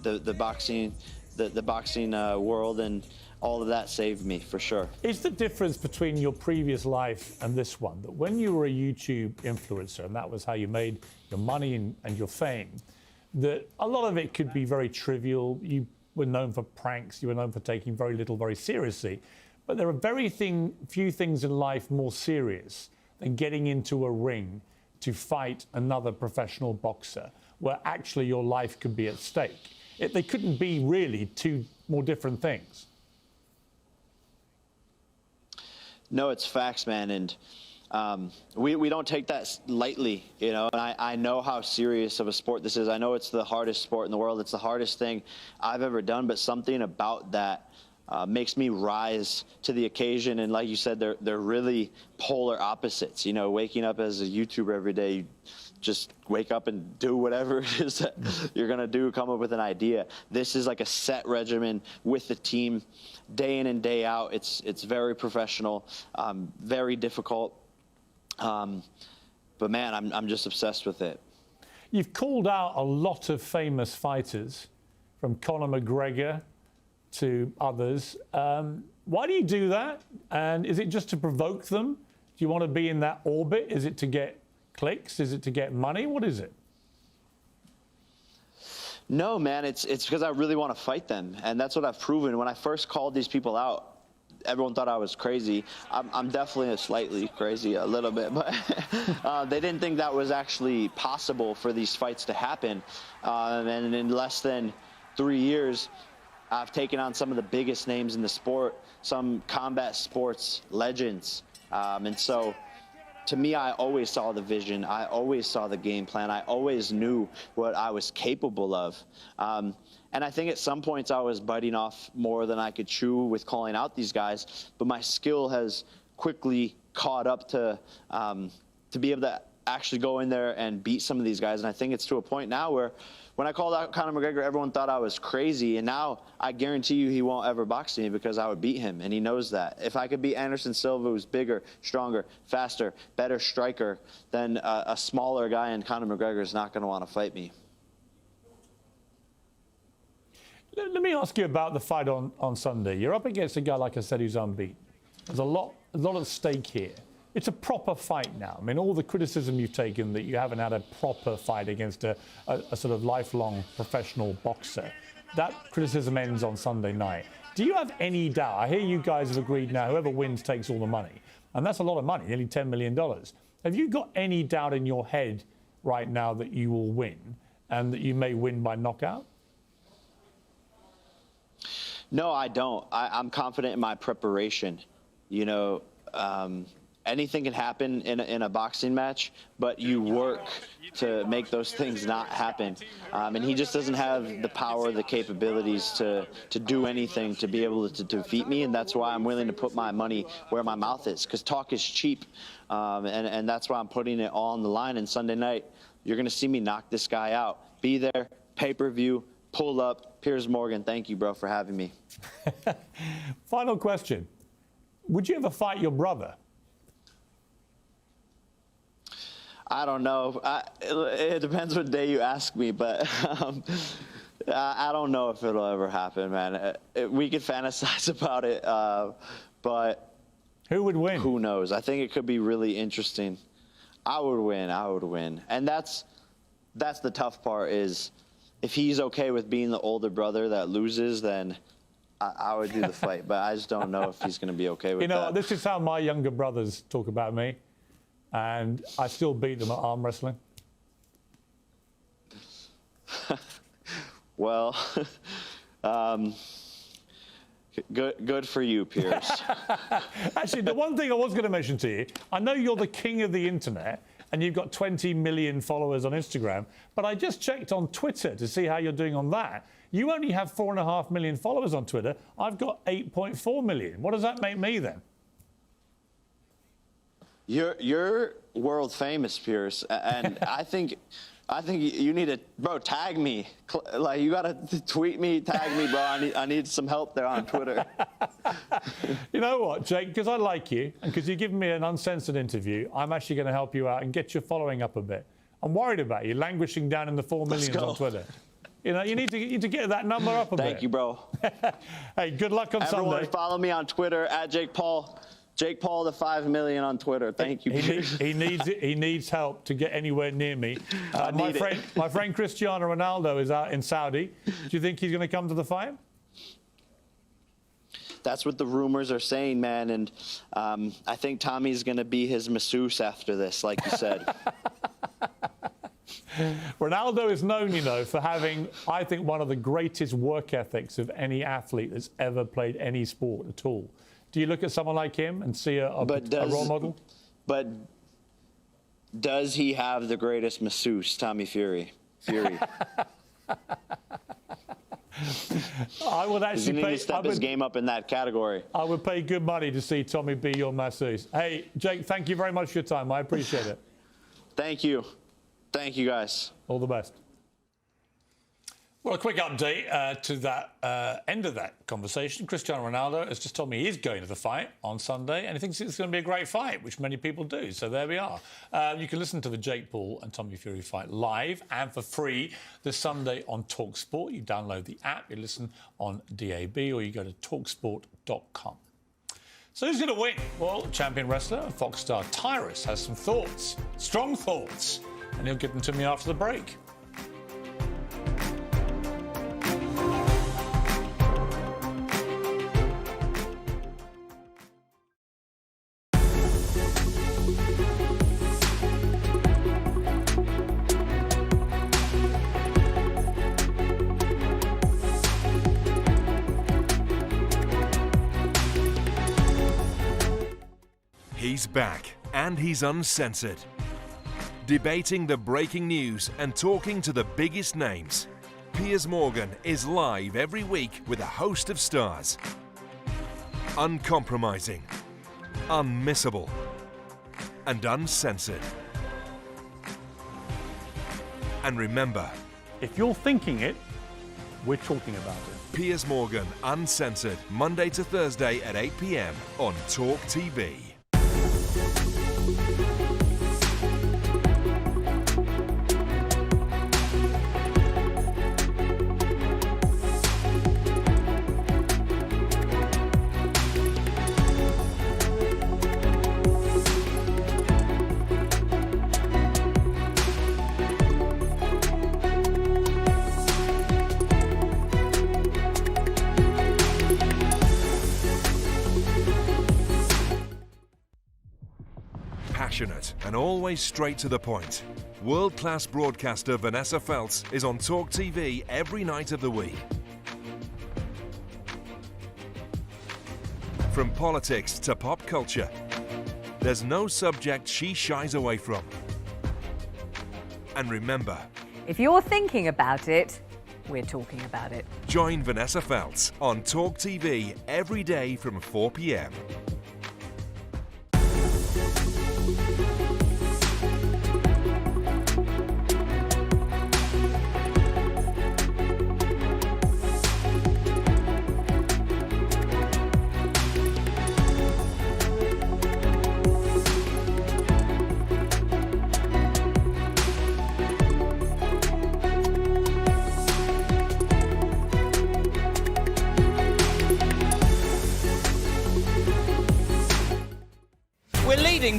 the boxing world and all of that saved me, for sure. Is the difference between your previous life and this one that when you were a YouTube influencer, and that was how you made your money and your fame, that a lot of it could be very trivial? You were known for pranks, you were known for taking very little very seriously, but there are few things in life more serious than getting into a ring to fight another professional boxer, where actually your life could be at stake. They couldn't be really two more different things. No, it's facts, man, and we don't take that lightly, you know. And I know how serious of a sport this is. I know it's the hardest sport in the world. It's the hardest thing I've ever done, but something about that makes me rise to the occasion. And like you said, they're really polar opposites. You know, waking up as a YouTuber every day, you just wake up and do whatever it is that you're gonna do, come up with an idea. This is like a set regimen with the team, day in and day out. It's very professional, very difficult. But man, I'm just obsessed with it. You've called out a lot of famous fighters, from Conor McGregor to others. Why do you do that? And is it just to provoke them? Do you want to be in that orbit? Is it to get clicks? Is it to get money? What is it? No, man, it's because I really want to fight them. And that's what I've proven. When I first called these people out, everyone thought I was crazy. I'm definitely slightly crazy, a little bit, but they didn't think that was actually possible for these fights to happen. And in less than 3 years, I've taken on some of the biggest names in the sport, some combat sports legends. And so, to me, I always saw the vision. I always saw the game plan. I always knew what I was capable of. And I think at some points I was biting off more than I could chew with calling out these guys, but my skill has quickly caught up to be able to actually go in there and beat some of these guys. And I think it's to a point now where when I called out Conor McGregor, everyone thought I was crazy. And now I guarantee you he won't ever box me because I would beat him. And he knows that. If I could beat Anderson Silva, who's bigger, stronger, faster, better striker, then a smaller guy in Conor McGregor is not going to want to fight me. Let me ask you about the fight on Sunday. You're up against a guy, like I said, who's unbeaten. There's a lot at stake here. it's a proper fight now. I mean, all the criticism you've taken that you haven't had a proper fight against a sort of lifelong professional boxer, that criticism ends on Sunday night. Do you have any doubt? I hear you guys have agreed now whoever wins takes all the money. And that's a lot of money, nearly $10 million. Have you got any doubt in your head right now that you will win and that you may win by knockout? No, I don't. I'm confident in my preparation. You know, anything can happen in a boxing match, but you work to make those things not happen. And he just doesn't have the power, the capabilities to do anything to be able to defeat me. And that's why I'm willing to put my money where my mouth is, because talk is cheap. And that's why I'm putting it all on the line. And Sunday night, you're going to see me knock this guy out. Be there, pay-per-view, pull up. Piers Morgan, thank you, bro, for having me. Final question. Would you ever fight your brother? I don't know. It depends what day you ask me, but I don't know if it'll ever happen, man. We could fantasize about it, but who would win? Who knows? I think it could be really interesting. I would win. I would win. And that's the tough part is if he's okay with being the older brother that loses, then I would do the fight. But I just don't know if he's going to be okay with that. You know, this is how my younger brothers talk about me. And I still beat them at arm wrestling. Well, good for you, Piers. Actually, the one thing I was going to mention to you, I know you're the king of the internet and you've got 20 million followers on Instagram, but I just checked on Twitter to see how you're doing on that. You only have 4.5 million followers on Twitter. I've got 8.4 million. What does that make me then? You're world famous, Piers, and I think you need to, bro, tag me. Like, you gotta tweet me, tag me, bro. I need some help there on Twitter. You know what, Jake? Because I like you, and because you've given me an uncensored interview, I'm actually going to help you out and get your following up a bit. I'm worried about you languishing down in the 4 millions on Twitter. You know, you need to get that number up a bit. Thank you, bro. Hey, good luck on Sunday. Everyone follow me on Twitter at Jake Paul. Jake Paul the 5 million on Twitter. Thank you. He needs help to get anywhere near me. My friend Cristiano Ronaldo is out in Saudi. Do you think he's going to come to the fight? That's what the rumors are saying, man. And I think Tommy's going to be his masseuse after this, like you said. Ronaldo is known, you know, for having, I think, one of the greatest work ethics of any athlete that's ever played any sport at all. Do you look at someone like him and see a role model? But does he have the greatest masseuse, Tommy Fury? I would actually need to step his game up in that category. I would pay good money to see Tommy be your masseuse. Hey, Jake, thank you very much for your time. I appreciate it. Thank you. Thank you, guys. All the best. Well, a quick update to that end of that conversation. Cristiano Ronaldo has just told me he's going to the fight on Sunday, and he thinks it's going to be a great fight, which many people do. So there we are. You can listen to the Jake Paul and Tommy Fury fight live and for free this Sunday on TalkSport. You download the app, you listen on DAB, or you go to talksport.com. So who's going to win? Well, champion wrestler and Fox star Tyrus has some thoughts, strong thoughts, and he'll give them to me after the break. He's back, and he's uncensored. Debating the breaking news and talking to the biggest names. Piers Morgan is live every week with a host of stars. Uncompromising, unmissable, and uncensored. And remember, if you're thinking it, we're talking about it. Piers Morgan, Uncensored, Monday to Thursday at 8 p.m. on TalkTV. Passionate and always straight to the point, world-class broadcaster Vanessa Feltz is on TalkTV every night of the week. From politics to pop culture, there's no subject she shies away from. And remember, if you're thinking about it, we're talking about it. Join Vanessa Feltz on TalkTV every day from 4 p.m.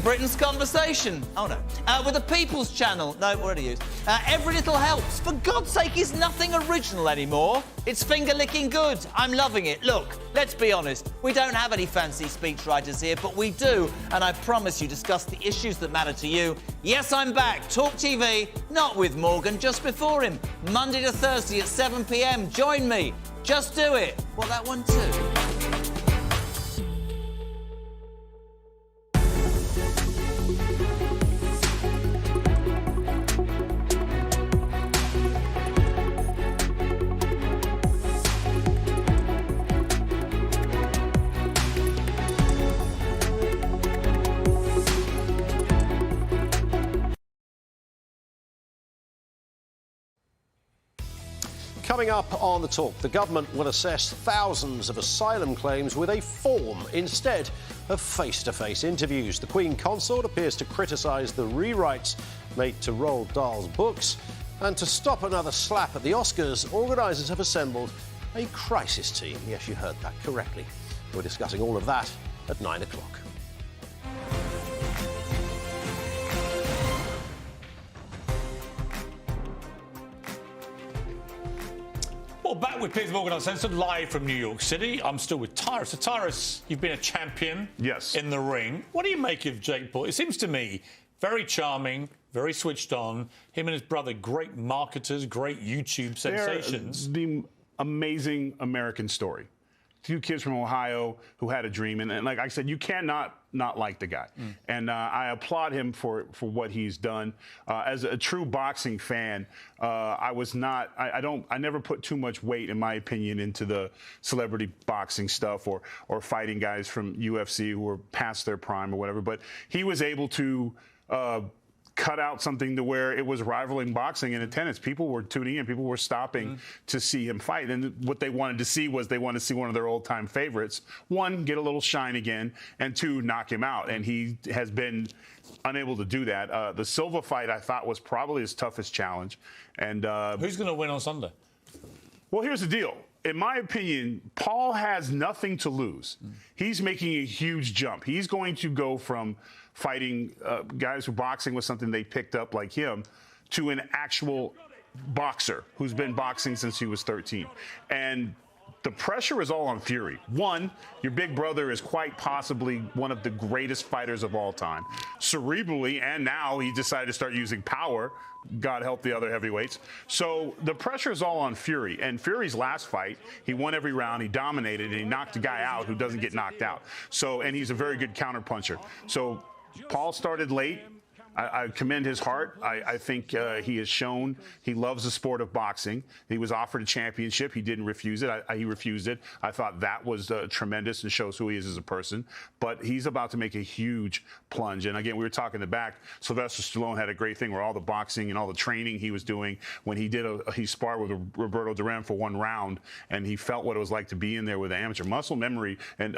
Britain's conversation. Oh no. With the People's Channel. No, what did I use? Every little helps. For God's sake, is nothing original anymore. It's finger-licking good. I'm loving it. Look, let's be honest. We don't have any fancy speechwriters here, but we do, and I promise you, discuss the issues that matter to you. Yes, I'm back. Talk TV, not with Morgan, just before him. Monday to Thursday at 7 p.m. Join me. Just do it. Well, that one too. Coming up on The Talk, the government will assess thousands of asylum claims with a form instead of face-to-face interviews. The Queen Consort appears to criticise the rewrites made to Roald Dahl's books. And to stop another slap at the Oscars, organisers have assembled a crisis team. Yes, you heard that correctly. We're discussing all of that at 9 o'clock. Well, back with Piers Morgan Uncensored, live from New York City. I'm still with Tyrus. So, Tyrus, you've been a champion in the ring. What do you make of Jake Paul? It seems to me very charming, very switched on. Him and his brother, great marketers, great YouTube sensations. They're the amazing American story. Two kids from Ohio who had a dream. And like I said, you cannot not like the guy. And I applaud him for what he's done. As a true boxing fan, I never put too much weight, in my opinion, into the celebrity boxing stuff or fighting guys from UFC who were past their prime or whatever. But he was able to cut out something to where it was rivaling boxing in attendance. People were tuning in. People were stopping to see him fight. And what they wanted to see was they wanted to see one of their old-time favorites, one, get a little shine again, and two, knock him out. And he has been unable to do that. The Silva fight, I thought, was probably his toughest challenge. And who's going to win on Sunday? Well, here's the deal. In my opinion, Paul has nothing to lose. He's making a huge jump. He's going to go from fighting guys who boxing was something they picked up like him to an actual boxer who's been boxing since he was 13. And the pressure is all on Fury. One, your big brother is quite possibly one of the greatest fighters of all time. Cerebrally, and now he decided to start using power. God help the other heavyweights. So the pressure is all on Fury. And Fury's last fight, he won every round, he dominated, and he knocked a guy out who doesn't get knocked out. So, and he's a very good counterpuncher. So Paul started late. I commend his heart. I think he has shown he loves the sport of boxing. He was offered a championship. He didn't refuse it. He refused it. I thought that was tremendous and shows who he is as a person. But he's about to make a huge plunge. And again, we were talking in the back. Sylvester Stallone had a great thing where all the boxing and all the training he was doing when he sparred with Roberto Duran for one round, and he felt what it was like to be in there with an amateur. Muscle memory and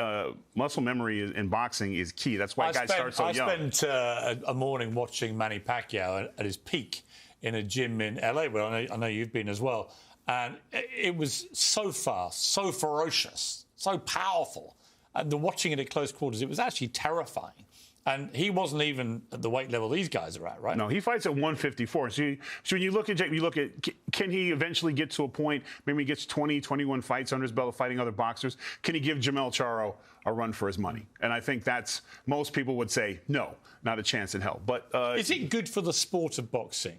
in boxing is key. That's why guys start so young. I spent a morning watching Manny Pacquiao at his peak in a gym in LA, where I know you've been as well. And it was so fast, so ferocious, so powerful. And watching it at close quarters, it was actually terrifying. And he wasn't even at the weight level these guys are at, right? No, he fights at 154. So when you look at Jake, can he eventually get to a point, maybe he gets 20, 21 fights under his belt fighting other boxers? Can he give Jamel Charlo a run for his money? And I think most people would say, no, not a chance in hell. But is it good for the sport of boxing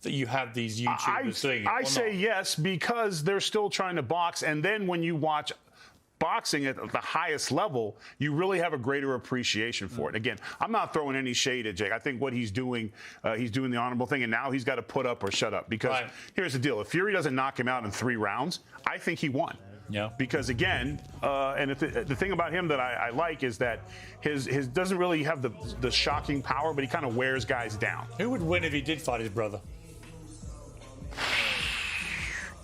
that you have these YouTubers doing it? I say yes, because they're still trying to box. And then when you watch boxing at the highest level, you really have a greater appreciation for it. Again, I'm not throwing any shade at Jake. I think what he's doing the honorable thing, and now he's got to put up or shut up. Because here's the deal. If Fury doesn't knock him out in 3 rounds, I think he won. Yeah. Because again, and the thing about him that I like is that his doesn't really have the shocking power, but he kind of wears guys down. Who would win if he did fight his brother?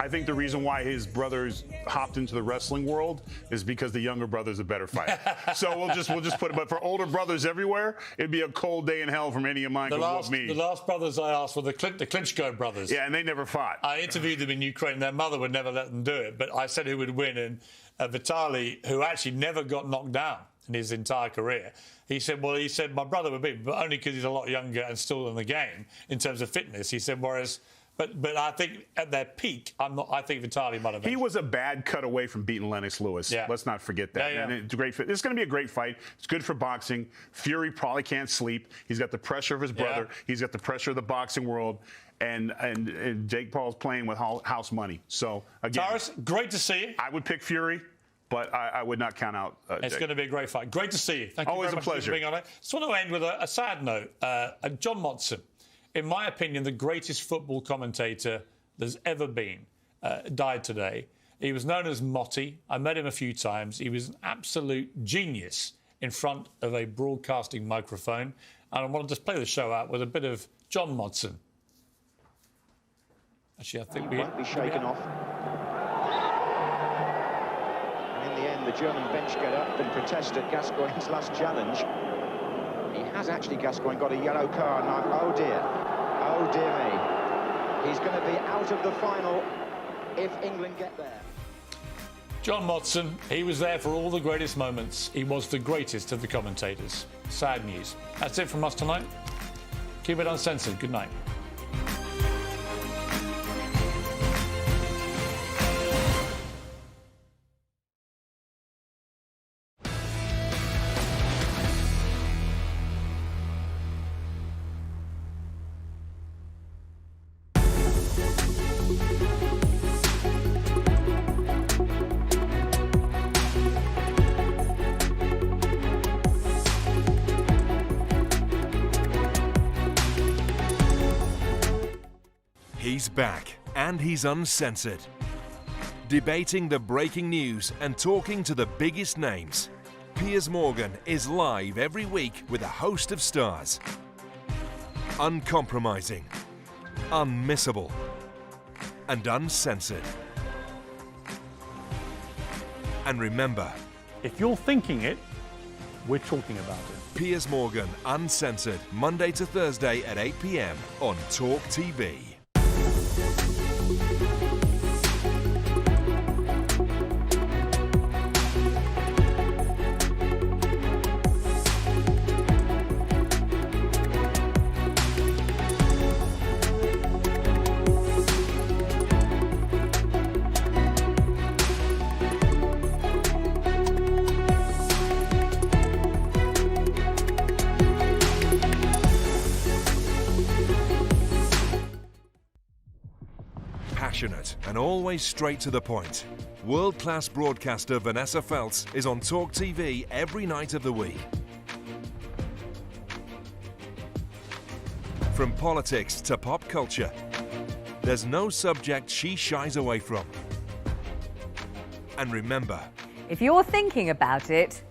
I think the reason why his brothers hopped into the wrestling world is because the younger brother's a better fighter. So we'll just put it. But for older brothers everywhere, it'd be a cold day in hell from any of mine. The last brothers I asked were the Klitschko brothers. Yeah, and they never fought. I interviewed them in Ukraine. Their mother would never let them do it. But I said who would win, and Vitaly, who actually never got knocked down in his entire career, he said my brother would beat, but only because he's a lot younger and still in the game in terms of fitness. He said whereas. But I think at their peak, I think Vitaly might have been. He was a bad cut away from beating Lennox Lewis. Yeah. Let's not forget that. Yeah. And it's great. It's going to be a great fight. It's good for boxing. Fury probably can't sleep. He's got the pressure of his brother. Yeah. He's got the pressure of the boxing world. And Jake Paul's playing with house money. So, again. Taurus, great to see you. I would pick Fury, but I would not count out It's Jake. going to be a great fight. Great to see you. Thank you Always very much a pleasure. for being on it. Just want to end with a sad note. John Motson, in my opinion, the greatest football commentator there's ever been, died today. He was known as Motti. I met him a few times. He was an absolute genius in front of a broadcasting microphone. And I want to just play the show out with a bit of John Motson. Actually, I think he won't be shaken off. And in the end, the German bench get up and protest at Gascoigne's last challenge. He has actually, Gascoigne, got a yellow card now. Oh dear me. He's going to be out of the final if England get there. John Motson, he was there for all the greatest moments. He was the greatest of the commentators. Sad news. That's it from us tonight. Keep it uncensored. Good night. He's back, and he's uncensored. Debating the breaking news and talking to the biggest names. Piers Morgan is live every week with a host of stars. Uncompromising, unmissable, and uncensored. And remember, if you're thinking it, we're talking about it. Piers Morgan, Uncensored, Monday to Thursday at 8 p.m. on TalkTV. Passionate and always straight to the point. World-class broadcaster Vanessa Feltz is on TalkTV every night of the week. From politics to pop culture, there's no subject she shies away from. And remember, if you're thinking about it,